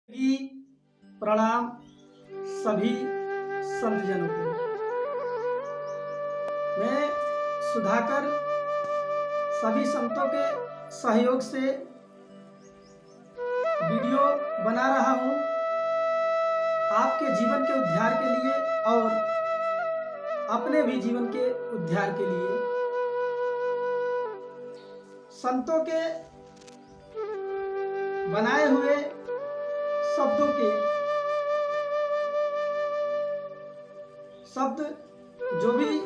की प्रणाम सभी संतजनों को। मैं सुधाकर सभी संतों के सहयोग से वीडियो बना रहा हूँ आपके जीवन के उद्धार के लिए और अपने भी जीवन के उद्धार के लिए। संतों के बनाए हुए शब्दों के शब्द जो भी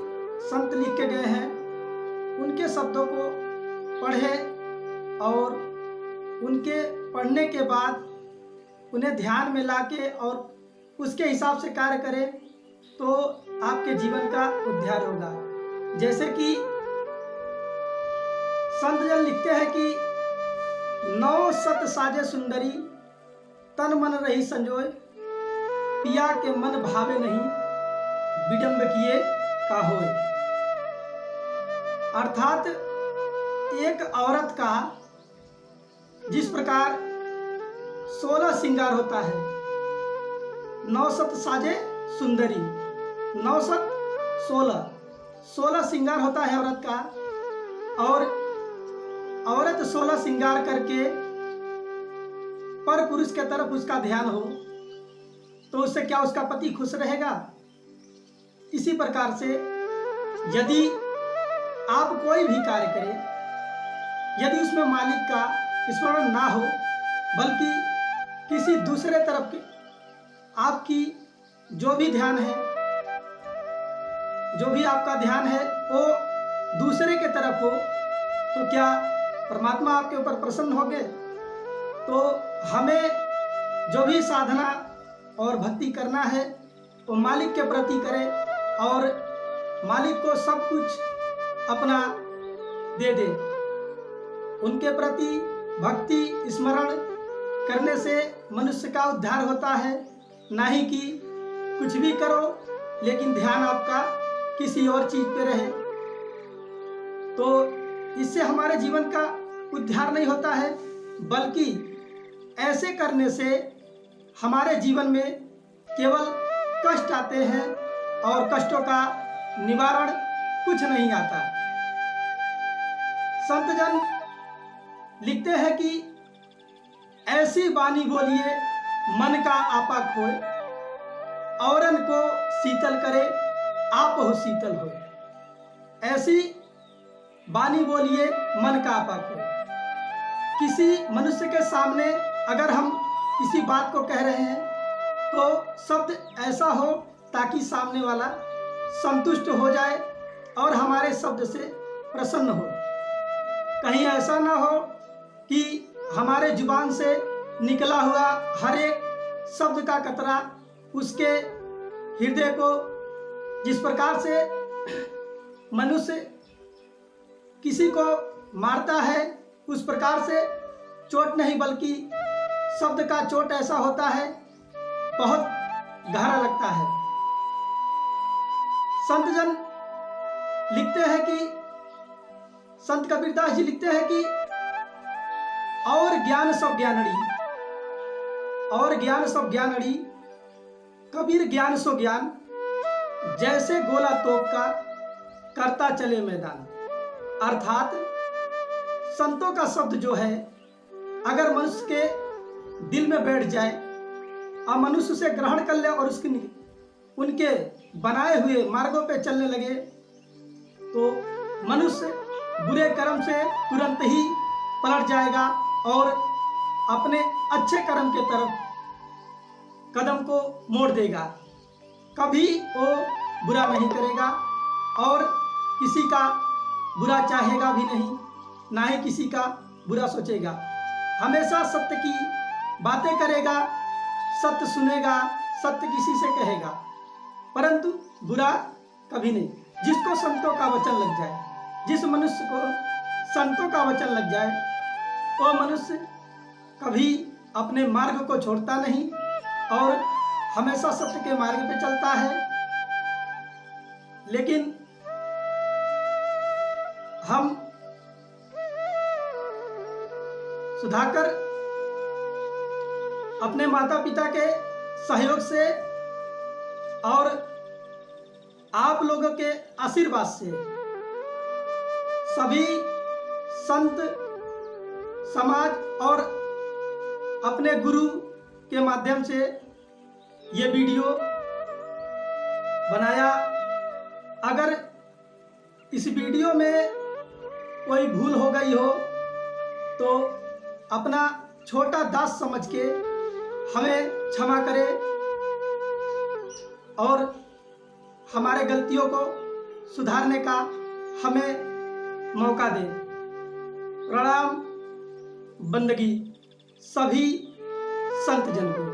संत लिख के गए हैं उनके शब्दों को पढ़ें और उनके पढ़ने के बाद उन्हें ध्यान में लाके और उसके हिसाब से कार्य करें तो आपके जीवन का उद्धार होगा। जैसे कि संत जन लिखते हैं कि 9 सत साजे सुंदरी तन मन रही संजोय पिया के मन भावे नहीं विडंब किए का होय। अर्थात एक औरत का जिस प्रकार 16 श्रृंगार होता है, 9 सत साजे सुंदरी, 9 सत 16 श्रृंगार होता है औरत का, और औरत 16 श्रृंगार करके पर पुरुष के तरफ उसका ध्यान हो तो उससे क्या उसका पति खुश रहेगा। इसी प्रकार से यदि आप कोई भी कार्य करें, यदि उसमें मालिक का स्मरण ना हो बल्कि किसी दूसरे तरफ के आपकी जो भी ध्यान है, जो भी आपका ध्यान है वो दूसरे के तरफ हो तो क्या परमात्मा आपके ऊपर प्रसन्न होंगे। तो हमें जो भी साधना और भक्ति करना है वो मालिक के प्रति करें और मालिक को सब कुछ अपना दे दे। उनके प्रति भक्ति स्मरण करने से मनुष्य का उद्धार होता है, ना ही कि कुछ भी करो लेकिन ध्यान आपका किसी और चीज पे रहे। तो इससे हमारे जीवन का उद्धार नहीं होता है, बल्कि ऐसे करने से हमारे जीवन में केवल कष्ट आते हैं और कष्टों का निवारण कुछ नहीं आता। संत जन लिखते हैं कि ऐसी वाणी बोलिए मन का आपा खोए औरन को शीतल करे आप हो शीतल हो। ऐसी वाणी बोलिए मन का आपा खोए। किसी मनुष्य के सामने अगर हम किसी बात को कह रहे हैं तो शब्द ऐसा हो ताकि सामने वाला संतुष्ट हो जाए और हमारे शब्द से प्रसन्न हो। कहीं ऐसा ना हो कि हमारे जुबान से निकला हुआ हर एक शब्द का कतरा उसके हृदय को, जिस प्रकार से मनुष्य किसी को मारता है उस प्रकार से चोट नहीं बल्कि शब्द का चोट ऐसा होता है, बहुत गहरा लगता है। संत जन लिखते हैं कि संत कबीरदास जी लिखते हैं कि और ज्ञान सब ज्ञानड़ी, और ज्ञान सब ज्ञानड़ी कबीर ज्ञान सो ज्ञान जैसे गोला तोप का करता चले मैदान। अर्थात संतों का शब्द जो है अगर मनुष्य के दिल में बैठ जाए और मनुष्य उसे ग्रहण कर ले और उसके उनके बनाए हुए मार्गों पे चलने लगे तो मनुष्य बुरे कर्म से तुरंत ही पलट जाएगा और अपने अच्छे कर्म के तरफ कदम को मोड़ देगा। कभी वो बुरा नहीं करेगा और किसी का बुरा चाहेगा भी नहीं, ना ही किसी का बुरा सोचेगा। हमेशा सत्य की बातें करेगा, सत्य सुनेगा, सत्य किसी से कहेगा, परंतु बुरा कभी नहीं। जिसको संतों का वचन लग जाए, जिस मनुष्य को संतों का वचन लग जाए वो मनुष्य कभी अपने मार्ग को छोड़ता नहीं और हमेशा सत्य के मार्ग पे चलता है। लेकिन हम सुधाकर अपने माता पिता के सहयोग से और आप लोगों के आशीर्वाद से सभी संत समाज और अपने गुरु के माध्यम से ये वीडियो बनाया। अगर इस वीडियो में कोई भूल हो गई हो तो अपना छोटा दास समझ के हमें क्षमा करें और हमारे गलतियों को सुधारने का हमें मौका दें। प्रणाम, बंदगी सभी संत जन को।